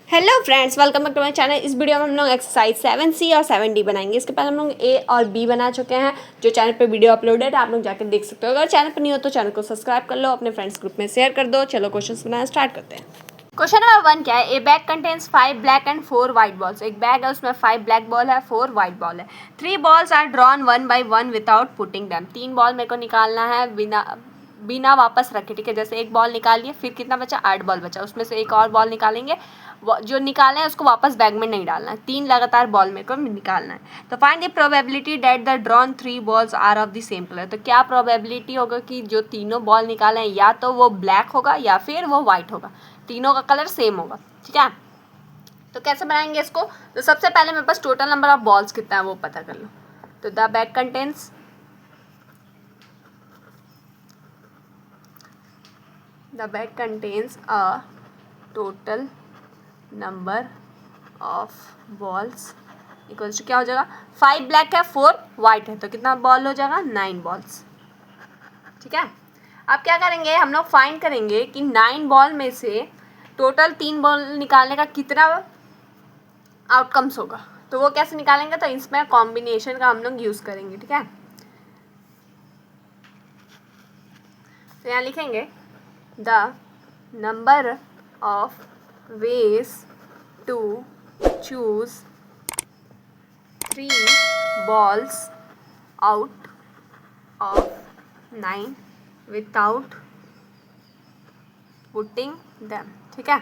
Hello friends, welcome back to my channel. इस video में हम लोग एक्सरसाइज 7C और 7D बनाएंगे। इसके पहले हम लोग ए और बी बना चुके हैं, जो चैनल पे वीडियो अपलोडेड है, आप लोग जाकर देख सकते हो। अगर चैनल पर नहीं हो तो चैनल को सब्सक्राइब कर लो, अपने फ्रेंड्स ग्रुप में शेयर कर दो। चलो क्वेश्चन बनाना स्टार्ट करते हैं। क्वेश्चन नंबर 1 क्या है? ए bag contains 5 black and 4 white balls. एक बैग है, उसमें 5 ब्लैक बॉल है, 4 वाइट बॉल है। 3 balls are drawn 1 by 1 without putting them. 3 ball मेरे को निकालना है बिना वापस रखे, ठीक है। जैसे एक बॉल निकाल लिए, फिर कितना बचा? 8 बॉल बचा। उसमें से एक और बॉल निकालेंगे, जो निकाले हैं उसको वापस बैग में नहीं डालना है। 3 लगातार बॉल मेरे को निकालना है। तो find the probability that the drawn 3 balls are of the same colour. तो क्या प्रोबेबिलिटी होगा कि जो तीनों बॉल निकाले हैं या तो वो ब्लैक होगा या फिर वो वाइट होगा, तीनों का कलर सेम होगा, ठीक है। तो कैसे बनाएंगे इसको? तो सबसे पहले मेरे पास टोटल नंबर ऑफ बॉल्स कितना है वो पता कर लो। तो the bag contains a total number of balls equals to क्या हो जाएगा? 5 ब्लैक है, 4 वाइट है, तो कितना बॉल हो जाएगा? 9 बॉल्स, ठीक है। अब क्या करेंगे, हम लोग फाइंड करेंगे कि 9 बॉल में से टोटल 3 बॉल निकालने का कितना आउटकम्स होगा। तो वो कैसे निकालेंगे? तो इसमें कॉम्बिनेशन का हम लोग यूज़ करेंगे, ठीक है। तो यहाँ लिखेंगे the number of ways to choose 3 balls out of 9 without putting them, ठीक है।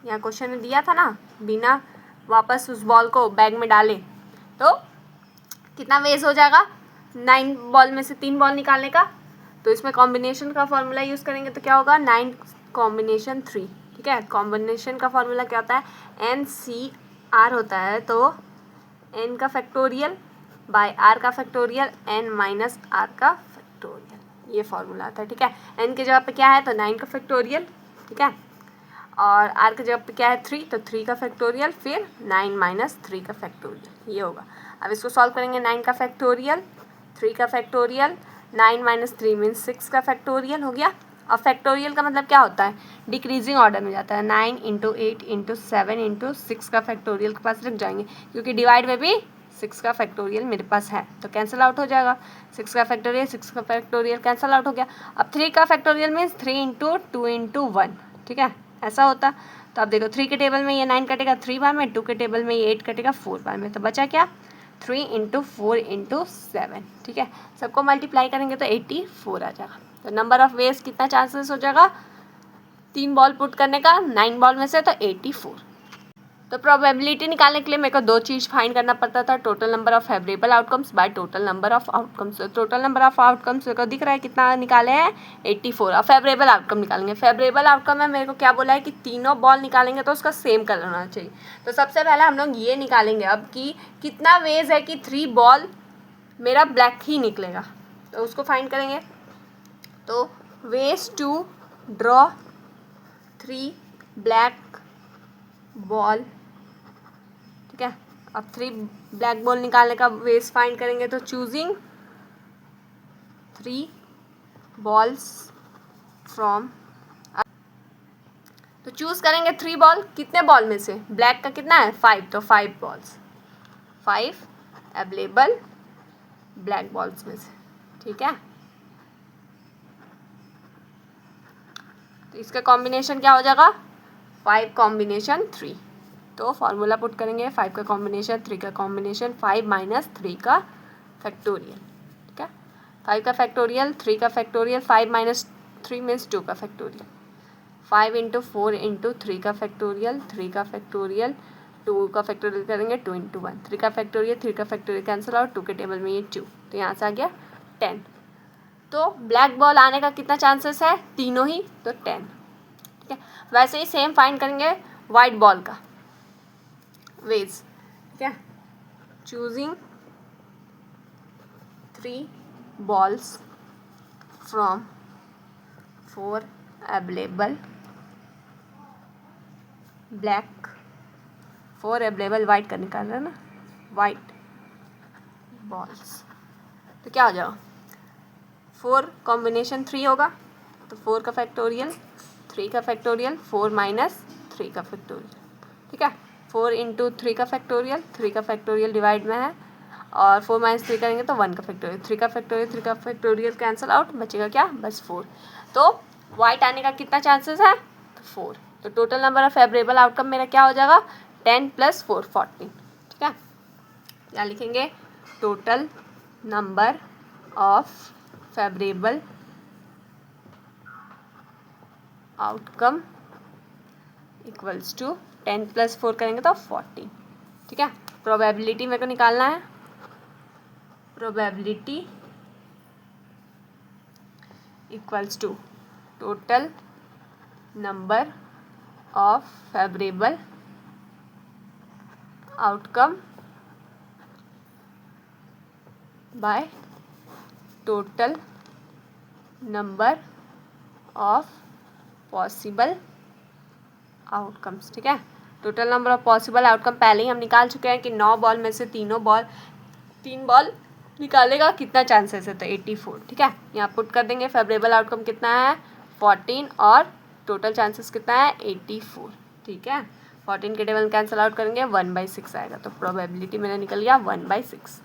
यहाँ क्वेश्चन में दिया था ना, बिना वापस उस बॉल को बैग में डाले तो कितना वेज हो जाएगा? 9 बॉल में से 3 बॉल निकालने का। तो इसमें कॉम्बिनेशन का फॉर्मूला यूज़ करेंगे तो क्या होगा? 9 कॉम्बिनेशन 3, ठीक है। कॉम्बिनेशन का फॉर्मूला क्या होता है? NCR होता है, तो n का फैक्टोरियल बाय r का फैक्टोरियल n माइनस r का फैक्टोरियल, ये फॉर्मूला आता है, ठीक है। n के जगह पे क्या है? तो 9 का फैक्टोरियल, ठीक है। और r के जगह पे क्या है? 3, तो 3 का फैक्टोरियल, फिर 9 माइनस 3 का फैक्टोरियल, ये होगा। अब इसको सॉल्व करेंगे। 9 का फैक्टोरियल, 3 का फैक्टोरियल, 9 माइनस 3 मीन्स 6 का फैक्टोरियल हो गया। और फैक्टोरियल का मतलब क्या होता है? डिक्रीजिंग ऑर्डर में जाता है। 9 इंटू 8 इंटू 7 इंटू 6 का फैक्टोरियल के पास रख जाएंगे, क्योंकि डिवाइड में भी 6 का फैक्टोरियल मेरे पास है, तो कैंसिल आउट हो जाएगा। 6 का फैक्टोरियल कैंसिल आउट हो गया। अब 3 का फैक्टोरियल मीन्स 3 इंटू 2 इंटू 1, ठीक है, ऐसा होता। तो अब देखो 3 के टेबल में ये 9 कटेगा 3 बार में, 2 के टेबल में ये 8 कटेगा 4 बार में, तो बचा क्या? 3 इंटू 4 इंटू 7, ठीक है। सबको मल्टीप्लाई करेंगे तो 84 आ जाएगा। तो नंबर ऑफ वेज कितना चांसेस हो जाएगा 3 बॉल पुट करने का 9 बॉल में से? तो 84। तो प्रोबेबिलिटी निकालने के लिए मेरे को 2 चीज़ फाइंड करना पड़ता था, total number of favourable outcomes bye total number of outcomes. Total number of outcomes मेरे को दिख रहा है कितना निकाले हैं? 84। अब फेवरेबल आउटकम निकालेंगे। फेवरेबल आउटकम में मेरे को क्या बोला है कि तीनों बॉल निकालेंगे तो उसका सेम कलर होना चाहिए। तो सबसे पहले हम लोग ये निकालेंगे अब कि कितना वेज है कि 3 बॉल मेरा ब्लैक ही निकलेगा, तो उसको फाइंड करेंगे। तो ways to draw 3 black ball, ठीक है। अब 3 ब्लैक बॉल निकालने का वेज फाइंड करेंगे, तो चूजिंग 3 बॉल्स फ्रॉम, तो चूज करेंगे 3 बॉल, कितने बॉल में से? ब्लैक का कितना है? 5, तो 5 बॉल्स, 5 अवेलेबल ब्लैक बॉल्स में से, ठीक है। तो इसका कॉम्बिनेशन क्या हो जाएगा? 5 कॉम्बिनेशन 3। तो फॉर्मूला पुट करेंगे 5 का कॉम्बिनेशन 3 का कॉम्बिनेशन 5 माइनस 3 का फैक्टोरियल, ठीक है। 5 का फैक्टोरियल, 3 का फैक्टोरियल, 5 माइनस 3 मीन्स 2 का फैक्टोरियल, 5 इंटू 4 इंटू 3 का फैक्टोरियल, 3 का फैक्टोरियल, 2 का फैक्टोरियल करेंगे 2 इंटू 1, 3 का फैक्टोरियल, 3 का फैक्टोरियल कैंसिल आउट, 2 के टेबल में ये 2, तो यहाँ से आ गया 10। तो ब्लैक बॉल आने का कितना चांसेस है? तीनों ही, तो 10, ठीक है। वैसे ही सेम फाइंड करेंगे वाइट बॉल का वेज, ठीक है। Choosing 3 balls from 4 available black, 4 available white का निकाल रहे हैं ना, वाइट बॉल्स, तो क्या हो जाएगा? 4 कॉम्बिनेशन 3 होगा, तो 4 का फैक्टोरियल, 3 का फैक्टोरियल, 4 माइनस 3 का फैक्टोरियल, ठीक है। 4 इंटू 3 का फैक्टोरियल, 3 का फैक्टोरियल डिवाइड में है, और 4 माइनस 3 करेंगे तो 1 का फैक्टोरियल, 3 का फैक्टोरियल, 3 का फैक्टोरियल कैंसिल आउट, बचेगा क्या, बस 4। तो वाइट आने का कितना चांसेस है, तो 4। तो total number of favourable outcome मेरा क्या हो जाएगा, 10 + 4 14। ठीक है, क्या लिखेंगे, total number of favourable outcome equals to 10 + 4 करेंगे तो 14। ठीक है, प्रोबेबिलिटी मेरे को निकालना है, probability equals to total number of favourable outcome by total number of possible outcomes. ठीक है, total number of possible outcome पहले ही हम निकाल चुके हैं कि 9 बॉल में से 3 बॉल निकालेगा, कितना चांसेस है, तो 84। ठीक है, यहाँ पुट कर देंगे, फेवरेबल आउटकम कितना है 14 और टोटल चांसेस कितना है 84। ठीक है, 14 के टेबल कैंसिल आउट करेंगे, 1/6 आएगा, तो प्रोबेबिलिटी मेरा निकल गया 1/6।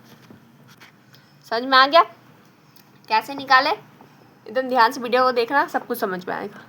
समझ में आ गया कैसे निकाले, एकदम ध्यान से वीडियो को देखना, सब कुछ समझ में आएगा।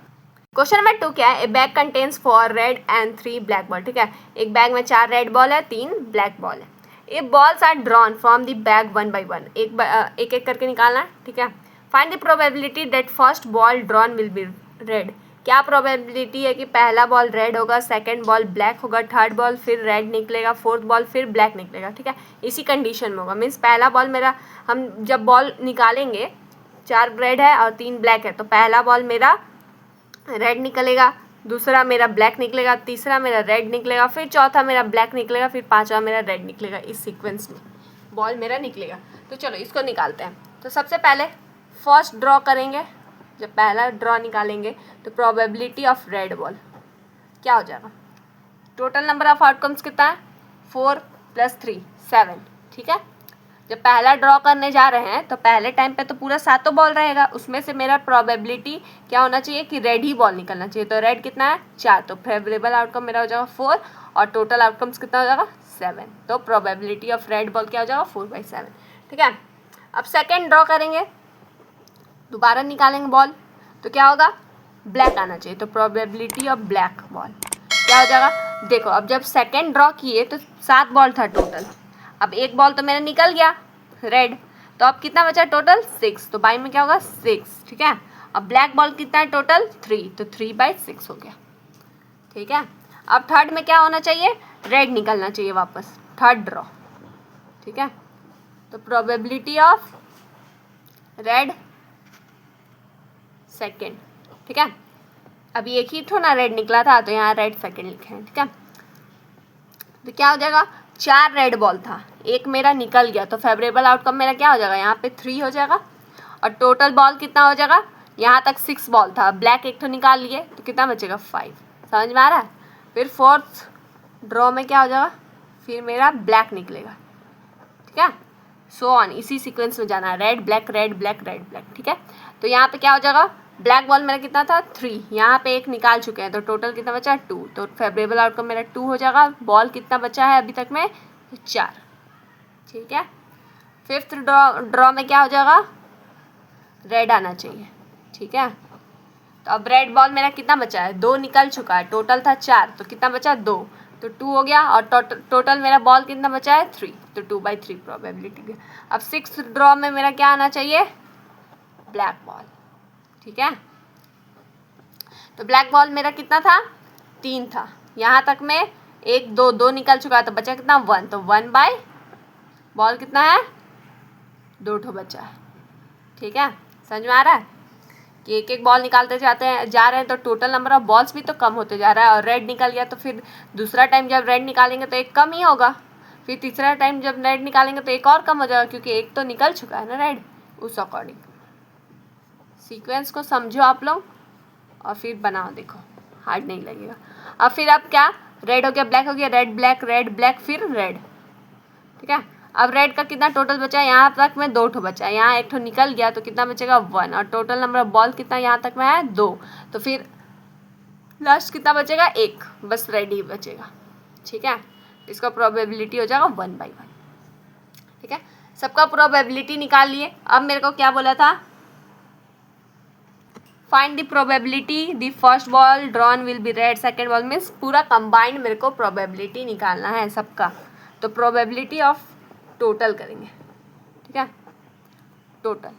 क्वेश्चन नंबर 2 क्या है, ए bag contains 4 red and 3 black ball. ठीक है, एक बैग में 4 रेड बॉल है, 3 ब्लैक बॉल है। ये balls are drawn from the bag 1 by 1, एक एक करके निकालना है। ठीक है, find the probability that first ball drawn will be red. क्या प्रोबेबिलिटी है कि पहला बॉल रेड होगा, सेकंड बॉल ब्लैक होगा, थर्ड बॉल फिर रेड निकलेगा, फोर्थ बॉल फिर ब्लैक निकलेगा। ठीक है, इसी कंडीशन में होगा, मीन्स पहला बॉल मेरा, हम जब बॉल निकालेंगे 4 रेड है और 3 ब्लैक है, तो पहला बॉल मेरा रेड निकलेगा, दूसरा मेरा ब्लैक निकलेगा, तीसरा मेरा रेड निकलेगा, फिर चौथा मेरा ब्लैक निकलेगा, फिर पांचवा मेरा रेड निकलेगा। इस सीक्वेंस में बॉल मेरा निकलेगा। तो चलो इसको निकालते हैं। तो सबसे पहले फर्स्ट ड्रॉ करेंगे, जब पहला ड्रॉ निकालेंगे तो प्रोबेबिलिटी ऑफ रेड बॉल क्या हो जाएगा, टोटल नंबर ऑफ आउटकम्स कितना है 4 + 3 7। ठीक है, जब पहला ड्रॉ करने जा रहे हैं तो पहले टाइम पे तो पूरा 7 बॉल रहेगा, उसमें से मेरा प्रोबेबिलिटी क्या होना चाहिए कि रेड ही बॉल निकलना चाहिए। तो रेड कितना है 4, तो फेवरेबल आउटकम मेरा हो जाएगा 4 और टोटल आउटकम्स कितना हो जाएगा 7। तो प्रोबेबिलिटी ऑफ रेड बॉल क्या हो जाएगा 4/7। ठीक है, अब सेकेंड ड्रॉ करेंगे, दोबारा निकालेंगे बॉल, तो क्या होगा ब्लैक आना चाहिए। तो प्रोबेबिलिटी ऑफ ब्लैक बॉल क्या हो जाएगा, देखो अब जब सेकेंड ड्रॉ किए तो 7 बॉल था टोटल, अब एक बॉल तो मेरा निकल गया रेड, तो अब कितना बचा टोटल 6, तो बाई में क्या होगा 6। ठीक है, अब ब्लैक बॉल कितना है टोटल 3, तो 3/6 हो गया। ठीक है, अब थर्ड में क्या होना चाहिए, रेड निकलना चाहिए वापस, थर्ड ड्रॉ। ठीक है, तो प्रोबेबिलिटी ऑफ रेड सेकेंड। ठीक है, अभी एक ही तो ना रेड निकला था, तो यहाँ रेड सेकेंड लिखे हैं। ठीक है, तो क्या हो जाएगा 4 रेड बॉल था, एक मेरा निकल गया, तो फेवरेबल आउटकम मेरा क्या हो जाएगा, यहाँ पे 3 हो जाएगा, और टोटल बॉल कितना हो जाएगा, यहाँ तक 6 बॉल था, ब्लैक एक तो निकाल लिए, तो कितना बचेगा 5। समझ में आ रहा है, फिर फोर्थ ड्रॉ में क्या हो जाएगा, फिर मेरा ब्लैक निकलेगा। ठीक है, सो ऑन, इसी सीक्वेंस में जाना है, red black red black red black. ठीक है, तो यहाँ पे क्या हो जाएगा, ब्लैक बॉल मेरा कितना था 3, यहाँ पे एक निकाल चुके हैं, तो टोटल कितना बचा 2, तो फेवरेबल आउटकम मेरा 2 हो जाएगा। बॉल कितना बचा है अभी तक में 4। ठीक है, फिफ्थ ड्रॉ में क्या हो जाएगा, रेड आना चाहिए। ठीक है, तो अब रेड बॉल मेरा कितना बचा है 2 निकल चुका है, टोटल था 4, तो कितना बचा 2, तो 2 हो गया, और टोटल मेरा बॉल कितना बचा है 3, तो 2/3 प्रोबेबिलिटी। अब सिक्स्थ ड्रॉ में मेरा क्या आना चाहिए, ब्लैक बॉल। ठीक है, तो ब्लैक बॉल मेरा कितना था 3 था, यहाँ तक में 1 2 निकल चुका है, तो बचा कितना 1, तो 1 बाय बॉल कितना है 2 ठो बचा है। ठीक है, समझ में आ रहा है कि एक एक बॉल निकालते जा रहे हैं, तो टोटल नंबर ऑफ बॉल्स भी तो कम होते जा रहा है, और रेड निकल गया, तो फिर दूसरा टाइम जब रेड निकालेंगे तो एक कम ही होगा, फिर तीसरा टाइम जब रेड निकालेंगे तो एक और कम हो जाएगा, क्योंकि एक तो निकल चुका है ना रेड। उस अकॉर्डिंग सीक्वेंस को समझो आप लोग और फिर बनाओ, देखो हार्ड नहीं लगेगा। अब फिर अब क्या, रेड हो गया ब्लैक हो गया, रेड ब्लैक फिर रेड। ठीक है, अब रेड का कितना टोटल बचा है, यहाँ तक में 2 ठो बचा है, यहाँ एक ठो निकल गया, तो कितना बचेगा 1, और टोटल नंबर ऑफ बॉल कितना यहाँ तक में है 2, तो फिर लास्ट कितना बचेगा 1, बस रेड ही बचेगा। ठीक है, इसका प्रोबेबिलिटी हो जाएगा 1/1। ठीक है, सबका प्रोबेबिलिटी निकाल लिए। अब मेरे को क्या बोला था, find the probability the first ball drawn will be red, second ball, means पूरा कंबाइंड मेरे को प्रोबेबिलिटी निकालना है सबका। तो प्रोबेबिलिटी ऑफ टोटल करेंगे। ठीक है, टोटल।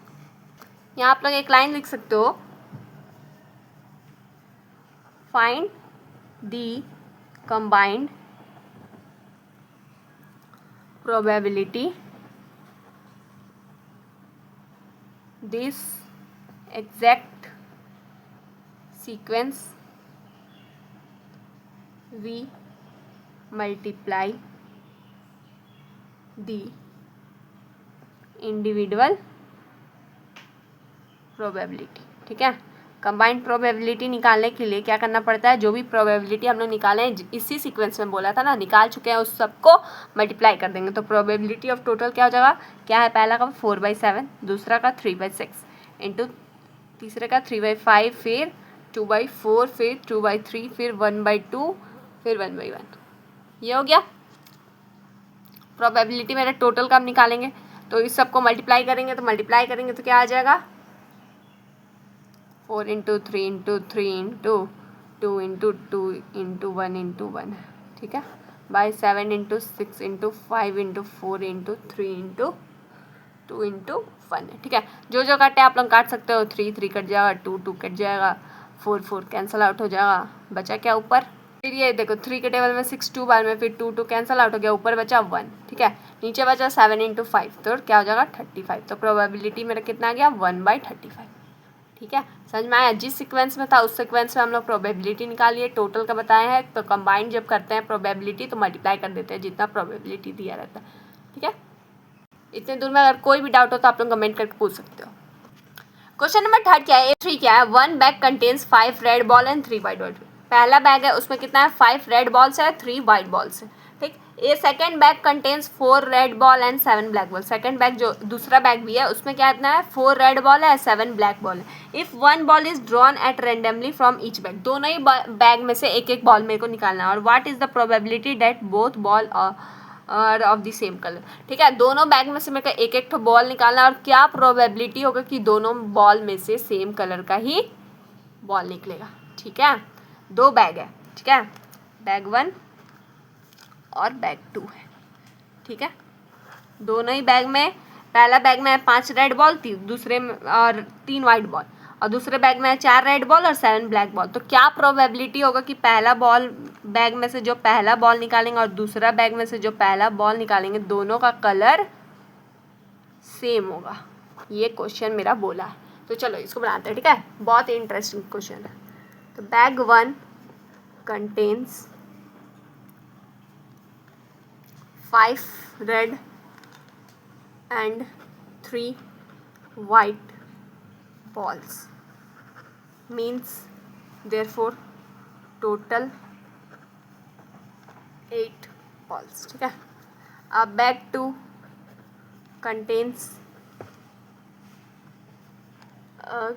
यहाँ आप लोग एक लाइन लिख सकते हो, find the combined probability this exact sequence we multiply the individual probability। ठीक है, कंबाइंड प्रोबेबिलिटी निकालने के लिए क्या करना पड़ता है, जो भी प्रोबेबिलिटी हम लोग निकाले हैं इसी सीक्वेंस में बोला था ना, निकाल चुके हैं, उस सबको मल्टीप्लाई कर देंगे। तो प्रोबेबिलिटी ऑफ टोटल क्या हो जाएगा, क्या है, पहला का 4/7, दूसरा का 3/6 इंटू तीसरे का 3/5, फिर 2/4, फिर 2/3, फिर 1/2, फिर 1/1। ये हो गया प्रोबेबिलिटी। मेरा टोटल का हम निकालेंगे तो इस सबको मल्टीप्लाई करेंगे, तो क्या आ जाएगा, 4 × 3 × 3 × 2 × 2 × 1 × 1। ठीक है, बाय 7 × 6 × 5 × 4 × 3 × 2 × 1 है। ठीक है, जो जो काटे आप लोग काट सकते हो, 3 3 कट जाएगा, 2 2 कट जाएगा, 4 4 कैंसिल आउट हो जाएगा, बचा क्या ऊपर, फिर ये देखो 3 के टेबल में 6 2 बार में, फिर 2 2 कैंसिल आउट हो गया, ऊपर बचा 1। ठीक है, नीचे बचा 7 × 5, तो क्या हो जाएगा 35। तो प्रोबेबिलिटी मेरा कितना आ गया, 1/35। ठीक है, समझ में आया, जिस सीक्वेंस में था उस सीक्वेंस में हम लोग प्रोबेबिलिटी निकालिए, टोटल का बताया है। तो कंबाइंड जब करते हैं प्रोबेबिलिटी तो मल्टीप्लाई कर देते हैं जितना प्रोबेबिलिटी दिया रहता है। ठीक है, इतने दूर में अगर कोई भी डाउट हो तो आप लोग कमेंट करके पूछ सकते हो। क्वेश्चन नंबर 3 क्या है, 3 क्या है, 1 bag contains 5 red ball and 3 white ball. पहला बैग है उसमें कितना है, 5 रेड बॉल्स है, 3 वाइट बॉल्स है। ठीक, ये second bag contains 4 red ball and 7 black ball. Second bag जो दूसरा बैग भी है उसमें क्या इतना है, 4 रेड बॉल है, 7 ब्लैक बॉल है। If 1 ball is drawn at randomly from each bag, दोनों ही बैग में से एक एक बॉल मेरे को निकालना है। और what is the probability that both ball are of the same colour. ठीक है, दोनों बैग में से मेरे को एक एक तो बॉल निकालना है, और क्या प्रोबेबिलिटी होगा कि दोनों बॉल में से सेम कलर का ही बॉल निकलेगा। ठीक है, 2 बैग है। ठीक है, बैग 1 और बैग 2 है। ठीक है, दोनों ही बैग में, पहला बैग में है 5 रेड बॉल, दूसरे में और 3 वाइट बॉल, और दूसरे बैग में है 4 रेड बॉल और 7 ब्लैक बॉल। तो क्या प्रोबेबिलिटी होगा कि पहला बॉल बैग में से जो पहला बॉल निकालेंगे और दूसरा बैग में से जो पहला बॉल निकालेंगे, दोनों का कलर सेम होगा। ये क्वेश्चन मेरा बोला है, तो चलो इसको बनाते हैं। ठीक है, बहुत ही इंटरेस्टिंग क्वेश्चन है। तो bag 1 contains 5 red and 3 white balls, means therefore total 8 balls। ठीक है, अब बैग 2 contains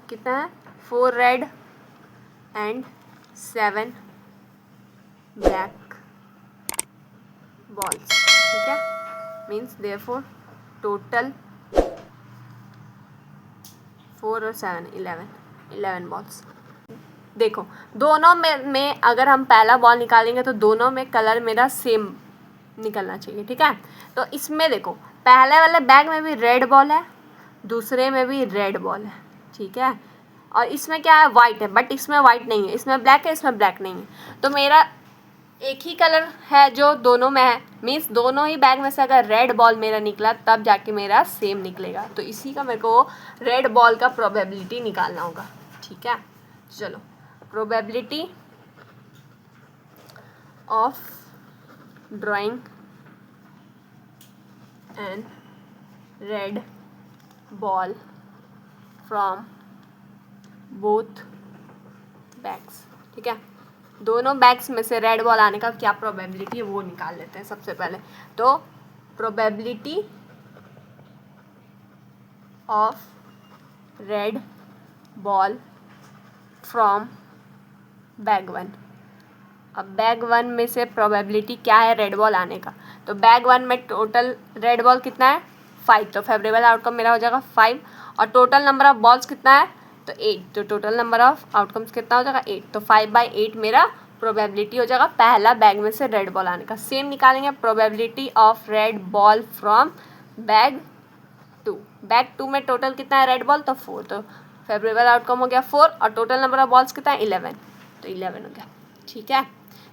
कितना है, 4 रेड and 7 ब्लैक balls। ठीक है, means therefore टोटल 4 और 7 11 बॉल्स। देखो दोनों में अगर हम पहला बॉल निकालेंगे तो दोनों में कलर मेरा सेम निकलना चाहिए। ठीक है, तो इसमें देखो पहले वाले बैग में भी रेड बॉल है, दूसरे में भी रेड बॉल है। ठीक है, और इसमें क्या है, वाइट है, बट इसमें वाइट नहीं है, इसमें ब्लैक है, इसमें ब्लैक नहीं है। तो मेरा एक ही कलर है जो दोनों में है, मीन्स दोनों ही बैग में से अगर रेड बॉल मेरा निकला तब जाके मेरा सेम निकलेगा। तो इसी का मेरे को रेड बॉल का प्रोबेबिलिटी निकालना होगा। ठीक है, चलो probability of drawing and red ball from both bags. ठीक है, दोनों बैग्स में से रेड बॉल आने का क्या प्रोबेबिलिटी है वो निकाल लेते हैं सबसे पहले। तो probability of red ball from bag 1 अब बैग 1 में से प्रोबेबिलिटी क्या है रेड बॉल आने का, तो बैग 1 में टोटल रेड बॉल कितना है 5, तो फेवरेबल आउटकम मेरा हो जाएगा 5, और टोटल नंबर ऑफ बॉल्स कितना है तो 8, तो टोटल नंबर ऑफ आउटकम्स कितना हो जाएगा 8, तो 5/8 मेरा प्रोबेबिलिटी हो जाएगा पहला बैग में से रेड बॉल आने का। सेम निकालेंगे probability of red ball from bag 2, bag 2 में टोटल कितना है रेड बॉल तो 4, तो फेवरेबल आउटकम हो गया 4, और टोटल नंबर ऑफ बॉल्स कितना है 11, तो 11 हो गया। ठीक है,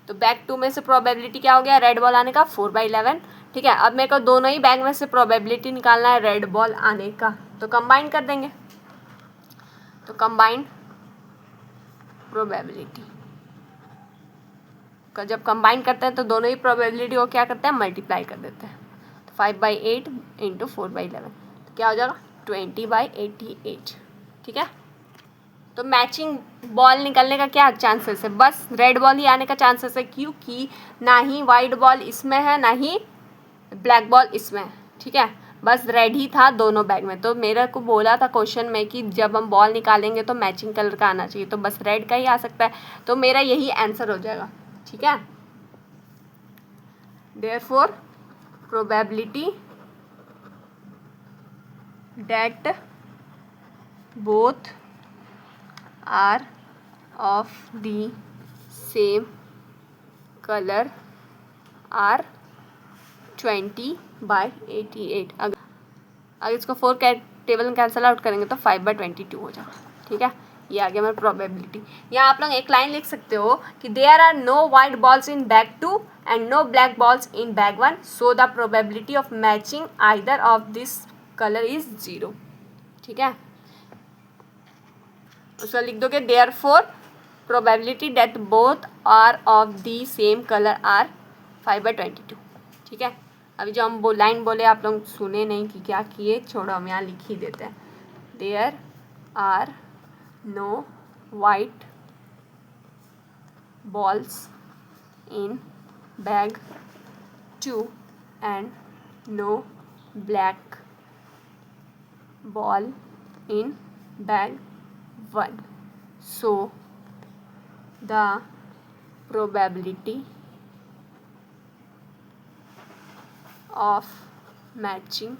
तो बैग 2 में से प्रोबेबिलिटी क्या हो गया रेड बॉल आने का 4/11। ठीक है, अब मेरे को दोनों ही बैग में से प्रोबेबिलिटी निकालना है रेड बॉल आने का, तो कंबाइन कर देंगे, तो कंबाइंड प्रोबेबिलिटी का जब कंबाइन करते हैं तो दोनों ही प्रोबेबिलिटी को क्या करते हैं मल्टीप्लाई कर देते हैं, तो 5/8 इंटू 4/11 तो क्या हो जाएगा 20/88। ठीक है, तो मैचिंग बॉल निकलने का क्या चांसेस है, बस रेड बॉल ही आने का चांसेस है, क्योंकि ना ही वाइट बॉल इसमें है ना ही ब्लैक बॉल इसमें है। ठीक है, बस रेड ही था दोनों बैग में, तो मेरे को बोला था क्वेश्चन में कि जब हम बॉल निकालेंगे तो मैचिंग कलर का आना चाहिए, तो बस रेड का ही आ सकता है, तो मेरा यही आंसर हो जाएगा। ठीक है, therefore probability that both are of the same colour are 20/88। अगर इसको 4 टेबल में कैंसिल आउट करेंगे तो 5/22 हो जाएगा। ठीक है, ये आ गया मेरा प्रोबेबिलिटी। यहाँ आप लोग एक लाइन लिख सकते हो कि there are no white balls in bag 2 and no black balls in bag 1, so the probability of matching either of this colour is 0। ठीक है, उसका लिख दोगे therefore probability that both are of the same colour are 5/22। ठीक है, अभी जो हम लाइन बोले आप लोग सुने नहीं कि क्या किए, छोड़ो हम यहाँ लिख ही देते हैं। There are no white balls in bag 2 and no black ball in bag 1, so the probability of matching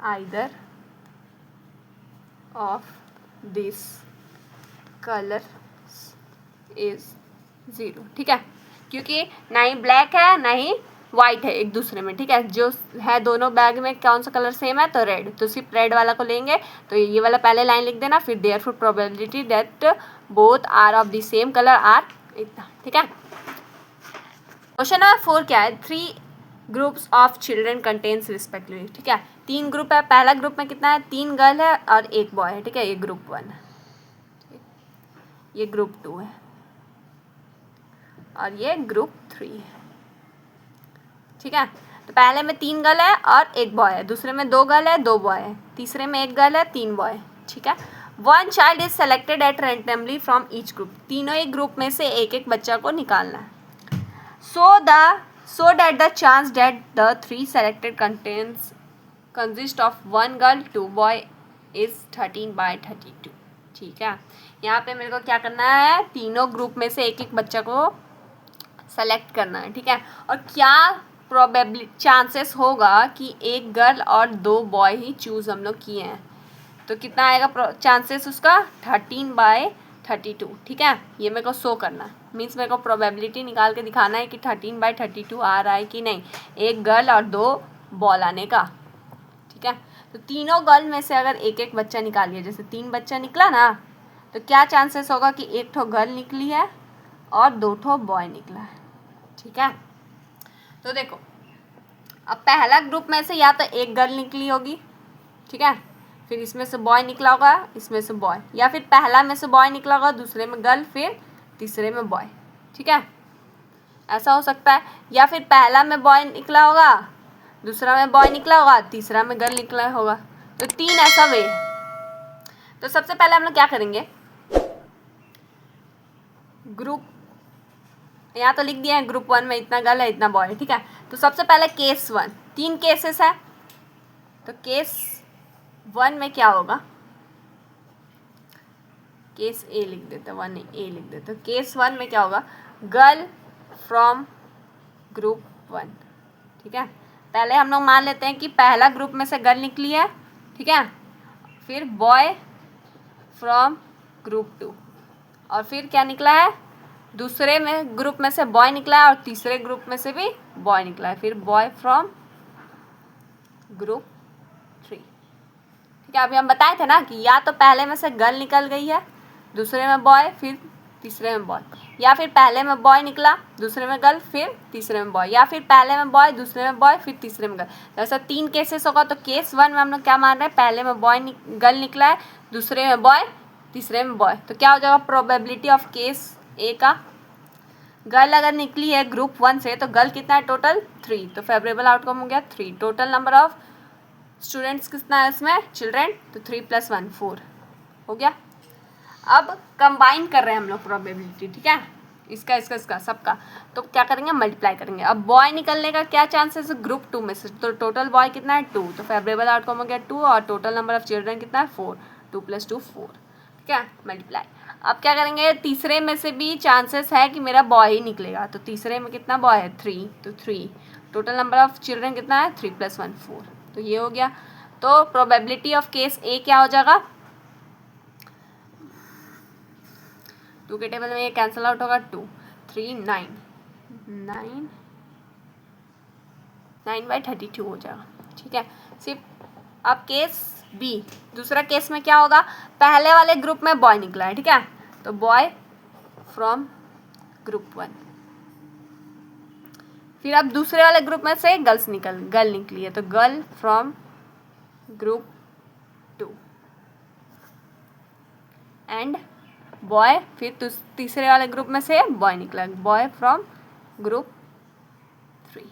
either of this color is 0। ठीक है, क्योंकि ना ही ब्लैक है ना ही वाइट है एक दूसरे में। ठीक है, जो है दोनों बैग में कौन सा कलर सेम है तो रेड, तो सिर्फ रेड वाला को लेंगे, तो ये वाला पहले लाइन लिख देना, फिर therefore probability that both are of the same colour are इतना। ठीक है, क्वेश्चन नंबर 4 क्या है, 3 groups of children contains respectively. ठीक है, 3 ग्रुप है, पहला ग्रुप में कितना है 3 गर्ल है और 1 बॉय है। ठीक है, ये ग्रुप 1 है, ये ग्रुप 2 है और ये ग्रुप 3 है। ठीक है, तो पहले में 3 गर्ल है और 1 बॉय है, दूसरे में 2 गर्ल है 2 बॉय है, तीसरे में 1 गर्ल है 3 बॉय। ठीक है, 1 child is selected at randomly from each group, तीनों ही ग्रुप में से एक एक बच्चा को निकालना है। so that the chance that the 3 selected consist of 1 girl 2 boy is 13/32। ठीक है, यहाँ पे मेरे को क्या करना है, तीनों ग्रुप में से एक एक बच्चा को सेलेक्ट करना है। ठीक है, और क्या प्रोबेबली चांसेस होगा कि 1 गर्ल और 2 बॉय ही चूज़ हम लोग किए हैं, तो कितना आएगा चांसेस उसका 13/32। ठीक है, ये मेरे को शो करना है, मीन्स मेरे को प्रोबेबिलिटी निकाल के दिखाना है कि 13/32 आ रहा है कि नहीं, 1 गर्ल और 2 बॉल आने का। ठीक है, तो तीनों गर्ल में से अगर एक एक बच्चा निकालिए, जैसे 3 बच्चा निकला ना, तो क्या चांसेस होगा कि 1 ठो गर्ल निकली है और 2 ठो बॉय निकला है। ठीक है, तो देखो अब पहला ग्रुप में से या तो 1 गर्ल निकली होगी, ठीक है, फिर इसमें से बॉय निकला होगा, इसमें से बॉय, या फिर पहला में से बॉय निकला होगा, दूसरे में गर्ल, फिर तीसरे में बॉय। ठीक है, ऐसा हो सकता है, या फिर पहला में बॉय निकला होगा, दूसरा में बॉय निकला होगा, तीसरा में गर्ल निकला होगा, तो 3 ऐसा वे है। तो सबसे पहले हम लोग क्या करेंगे, ग्रुप यहाँ तो लिख दिया है ग्रुप 1 में इतना गर्ल है इतना बॉय है। ठीक है, तो सबसे पहले केस 1, 3 केसेस है, तो केस 1 में क्या होगा, केस ए लिख देते, 1A लिख देते। केस 1 में क्या होगा, गर्ल फ्रॉम ग्रुप 1, ठीक है। पहले हम लोग मान लेते हैं कि पहला ग्रुप में से गर्ल निकली है, ठीक है, फिर बॉय फ्रॉम ग्रुप 2, और फिर क्या निकला है, दूसरे में ग्रुप में से बॉय निकला है और तीसरे ग्रुप में से भी बॉय निकला है, फिर बॉय फ्रॉम ग्रुप 3, ठीक है। अभी हम बताए थे ना कि या तो पहले में से गर्ल निकल गई है, दूसरे में बॉय, फिर तीसरे में बॉय, या फिर पहले में बॉय निकला, दूसरे में गर्ल, फिर तीसरे में बॉय, या फिर पहले में बॉय, दूसरे में बॉय, फिर तीसरे में गर्ल। ऐसा 3 केसेस होगा। तो केस 1 में हम लोग क्या मान रहे हैं, पहले में गर्ल निकला है, दूसरे में बॉय, तीसरे में बॉय। तो क्या हो जाएगा, प्रोबेबिलिटी ऑफ केस ए का, गर्ल अगर निकली है ग्रुप 1 से तो गर्ल कितना है, टोटल 3, तो फेवरेबल आउटकम हो गया 3। टोटल नंबर ऑफ स्टूडेंट्स कितना है इसमें, चिल्ड्रेन, तो 3 + 1 4 हो गया। अब कंबाइन कर रहे हैं हम लोग प्रोबेबिलिटी, ठीक है, इसका सबका। तो क्या करेंगे, मल्टीप्लाई करेंगे। अब बॉय निकलने का क्या चांसेस है, ग्रुप 2 में से, तो टोटल बॉय कितना है 2, तो फेवरेबल आउटकम हो गया 2, और टोटल नंबर ऑफ चिल्ड्रन कितना है 4, 2 + 2 4, ठीक है, मल्टीप्लाई। अब क्या करेंगे, तीसरे में से भी चांसेस है कि मेरा बॉय ही निकलेगा, तो तीसरे में कितना बॉय है 3, तो 3, टोटल नंबर ऑफ चिल्ड्रन कितना है 3 + 1 4, तो ये हो गया। तो प्रोबेबिलिटी ऑफ केस ए क्या हो जाएगा, 2 के टेबल में ये कैंसिल आउट होगा, 2 3 9 9 9/32 हो जाएगा, ठीक है। सिर्फ अब केस बी, दूसरा केस में क्या होगा, पहले वाले ग्रुप में बॉय निकला है, ठीक है, तो बॉय फ्रॉम ग्रुप 1, फिर अब दूसरे वाले ग्रुप में से गर्ल निकली है, तो girl from group 2 and boy, फिर तीसरे वाले ग्रुप में से बॉय निकला, बॉय फ्रॉम ग्रुप 3।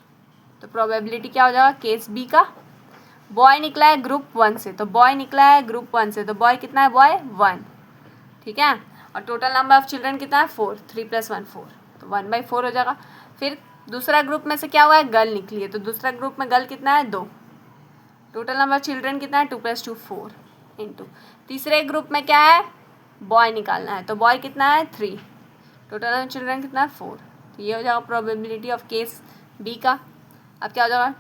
तो प्रोबेबिलिटी क्या हो जाएगा, केस बी का, बॉय निकला है ग्रुप 1 से, तो बॉय निकला है ग्रुप 1 से, तो बॉय कितना है, बॉय 1, ठीक है, और टोटल नंबर ऑफ चिल्ड्रन कितना है 4, 3 + 1 4, तो 1/4 हो जाएगा। फिर दूसरा ग्रुप में से क्या हुआ है, गर्ल निकली है, तो दूसरा ग्रुप में गर्ल कितना है 2, टोटल नंबर ऑफ चिल्ड्रन कितना है 2 + 2 4 इंटू, तीसरे ग्रुप में क्या है, बॉय निकालना है, तो बॉय कितना है 3, टोटल नंबर ऑफ चिल्ड्रन कितना है 4, तो ये हो जाएगा प्रोबेबिलिटी ऑफ केस बी का। अब क्या हो जाएगा,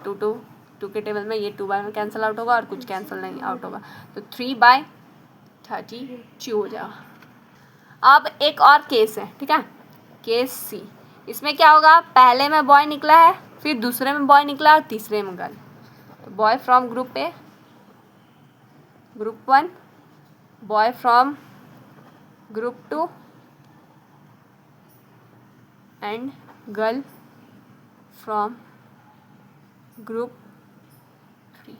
2 के टेबल में ये 2 बाय में कैंसिल आउट होगा और कुछ कैंसिल नहीं आउट होगा, तो 3/32 हो जाएगा। अब एक और केस है, ठीक है, केस सी, इसमें क्या होगा, पहले में बॉय निकला है, फिर दूसरे में बॉय निकला और तीसरे में गर्ल, तो boy from group A, group 1, boy from group 2 and girl from group 3,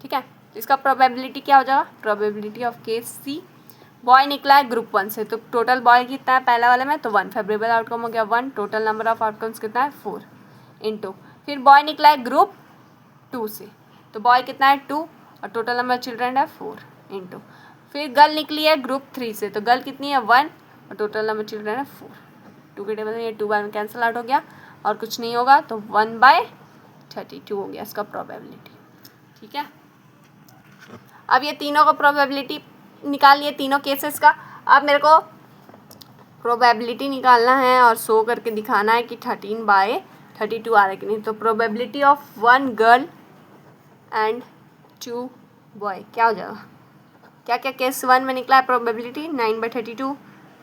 ठीक है। इसका प्रोबेबिलिटी क्या हो जाएगा, probability of case C, boy निकला है ग्रुप 1 से, तो टोटल बॉय कितना है पहला वाले में, तो 1, फेवरेबल आउटकम हो गया 1, टोटल नंबर ऑफ आउटकम्स कितना है 4 इंटू, फिर बॉय निकला है ग्रुप 2 से, तो बॉय कितना है 2 और टोटल नंबर चिल्ड्रन है 4 इंटू, फिर गर्ल निकली है ग्रुप 3 से, तो गर्ल कितनी है 1 और टोटल नंबर चिल्ड्रन है 4, 2 के टेबल में ये 2 बार में कैंसिल आउट हो गया और कुछ नहीं होगा, तो 1/32 हो गया इसका प्रोबेबिलिटी, ठीक है। अब ये तीनों का प्रोबेबिलिटी निकाल लिए, तीनों केसेस का। अब मेरे को प्रोबेबिलिटी निकालना है और शो करके दिखाना है कि 13/32 आ रहा है कि नहीं। तो probability of 1 girl and 2 boy क्या हो जाएगा, क्या क्या केस 1 में निकला है प्रोबेबिलिटी 9/32,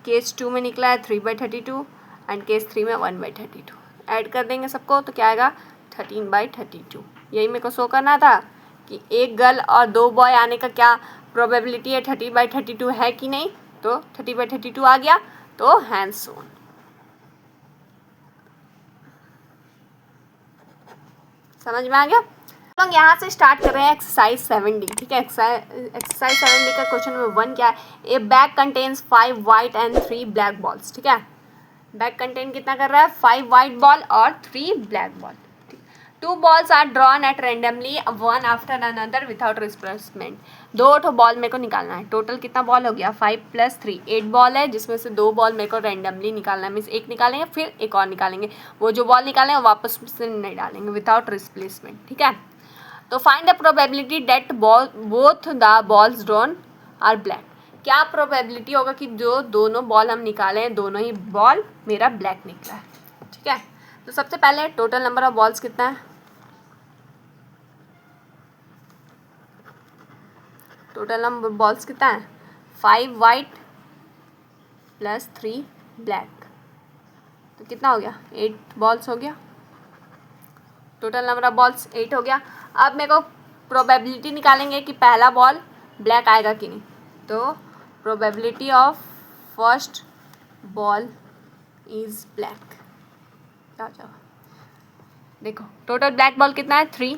केस 2 में निकला है 3/32 एंड केस 3 में 1/32। ऐड कर देंगे सबको तो क्या आएगा 13/32। यही मेरे को शो करना था कि एक गर्ल और 2 बॉय आने का क्या प्रोबेबिलिटी है, 30/32 है कि नहीं। तो 30/32 आ गया, तो हैंड्स ऑन। समझ में आ गया। हम लोग यहाँ से स्टार्ट कर रहे हैं एक्सरसाइज 7D, ठीक है। एक्सरसाइज 7D का क्वेश्चन नंबर 1 क्या है, ए bag contains 5 white and 3 black balls, ठीक है। बैग कंटेन कितना कर रहा है 5 वाइट बॉल और 3 black ball. 2 balls are drawn at randomly one after another without replacement। 2 ball मेरे को निकालना है। टोटल कितना बॉल हो गया 5 + 3 8 बॉल है, जिसमें से 2 बॉल मेरे को रैंडमली निकालना है। मीन्स एक निकालेंगे फिर एक और निकालेंगे, वो जो बॉल निकालेंगे वो वापस से नहीं डालेंगे, विदाउट रिप्लेसमेंट, ठीक है। तो find the probability that both the balls drawn are black. क्या प्रोबेबिलिटी होगा कि जो दोनों बॉल हम निकाले हैं दोनों ही बॉल मेरा ब्लैक निकला है। ठीक है, तो सबसे पहले टोटल नंबर ऑफ बॉल्स कितना है, टोटल नंबर बॉल्स कितना है 5 वाइट प्लस 3 ब्लैक, तो कितना हो गया 8 बॉल्स हो गया। टोटल नंबर ऑफ बॉल्स 8 हो गया। अब मेरे को प्रोबेबिलिटी निकालेंगे कि पहला बॉल ब्लैक आएगा कि नहीं, तो probability of first ball is black क्या हो जाएगा, देखो टोटल ब्लैक बॉल कितना है 3,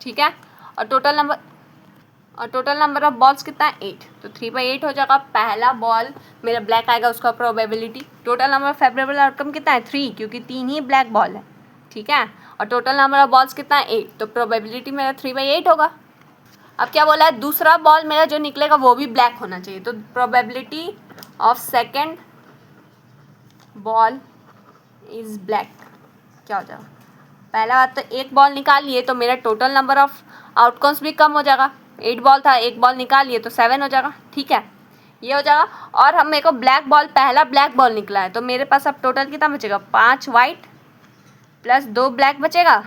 ठीक है, और टोटल नंबर ऑफ बॉल्स कितना है 8, तो 3/8 हो जाएगा। पहला बॉल मेरा ब्लैक आएगा उसका probability. Total number of favourable outcome कितना है 3, क्योंकि 3 ही ब्लैक बॉल है, ठीक है, और टोटल नंबर ऑफ बॉल्स कितना है 8, तो प्रोबेबिलिटी मेरा 3/8 होगा। अब क्या बोला है, दूसरा बॉल मेरा जो निकलेगा वो भी ब्लैक होना चाहिए, तो probability of second ball is black क्या हो जाएगा, पहला बात तो एक बॉल निकाल लिए तो मेरा टोटल नंबर ऑफ आउटकम्स भी कम हो जाएगा, 8 बॉल था, एक बॉल निकाल लिए तो 7 हो जाएगा, ठीक है, ये हो जाएगा। और हम मेरे को ब्लैक बॉल पहला ब्लैक बॉल निकला है, तो मेरे पास अब टोटल कितना बचेगा 5 वाइट प्लस 2 ब्लैक बचेगा,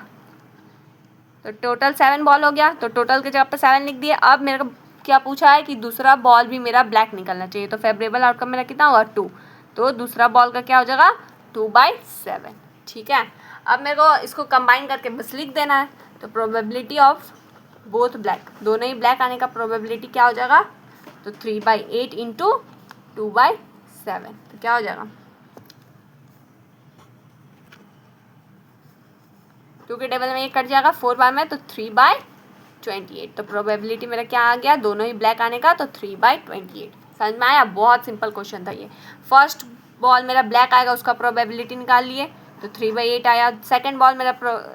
तो टोटल 7 बॉल हो गया, तो टोटल की जगह पर 7 लिख दिए। अब मेरे को क्या पूछा है कि दूसरा बॉल भी मेरा ब्लैक निकलना चाहिए, तो फेवरेबल आउटकम मेरा कितना होगा 2, तो दूसरा बॉल का क्या हो जाएगा 2/7, ठीक है। अब मेरे को इसको कंबाइन करके बस लिख देना है, तो प्रोबेबिलिटी ऑफ बोथ ब्लैक, दोनों ही ब्लैक आने का प्रोबेबिलिटी क्या हो जाएगा, तो 3/8 इंटू 2/7, तो क्या हो जाएगा 2 के टेबल में ये कट जाएगा 4 बार में, तो 3/28, तो प्रोबेबिलिटी मेरा क्या आ गया दोनों ही ब्लैक आने का, तो 3/28। समझ में आया, बहुत सिंपल क्वेश्चन था ये। फर्स्ट बॉल मेरा ब्लैक आएगा उसका प्रोबेबिलिटी निकाल लिए, तो 3/8 आया। सेकंड बॉल मेरा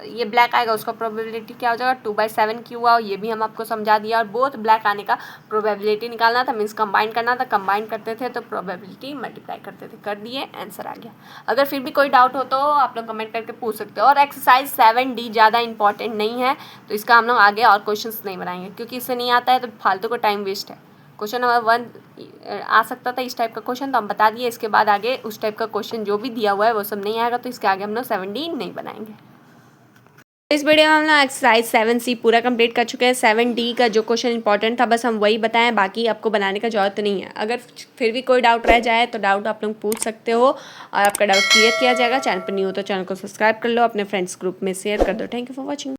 ये ब्लैक आएगा उसका प्रोबेबिलिटी क्या हो जाएगा 2/7 क्यों हुआ, ये भी हम आपको समझा दिया। और बोथ ब्लैक आने का प्रोबेबिलिटी निकालना था, मीन्स कंबाइन करना था, कंबाइन करते थे तो प्रोबेबिलिटी मल्टीप्लाई करते थे, कर दिए, आंसर आ गया। अगर फिर भी कोई डाउट हो तो आप लोग कमेंट करके पूछ सकते हो। और एक्सरसाइज 7D ज़्यादा इंपॉर्टेंट नहीं है, तो इसका हम लोग आगे और क्वेश्चन नहीं बनाएंगे, क्योंकि इससे नहीं आता है तो फालतू का टाइम वेस्ट है। क्वेश्चन नंबर 1 आ सकता था इस टाइप का क्वेश्चन, तो हम बता दिए, इसके बाद आगे उस टाइप का क्वेश्चन जो भी दिया हुआ है वो सब नहीं आएगा, तो इसके आगे हम लोग 7D नहीं बनाएंगे। इस वीडियो में हम लोग एक्सरसाइज 7C पूरा कंप्लीट कर चुके हैं। 7D का जो क्वेश्चन इंपॉर्टेंट था बस हम वही बताएं, बाकी आपको बनाने का जरूरत नहीं है। अगर फिर भी कोई डाउट रह जाए तो डाउट आप लोग पूछ सकते हो और आपका डाउट क्लियर किया जाएगा। चैनल पर नहीं हो तो चैनल को सब्सक्राइब कर लो, अपने फ्रेंड्स ग्रुप में शेयर कर दो। Thank you for watching.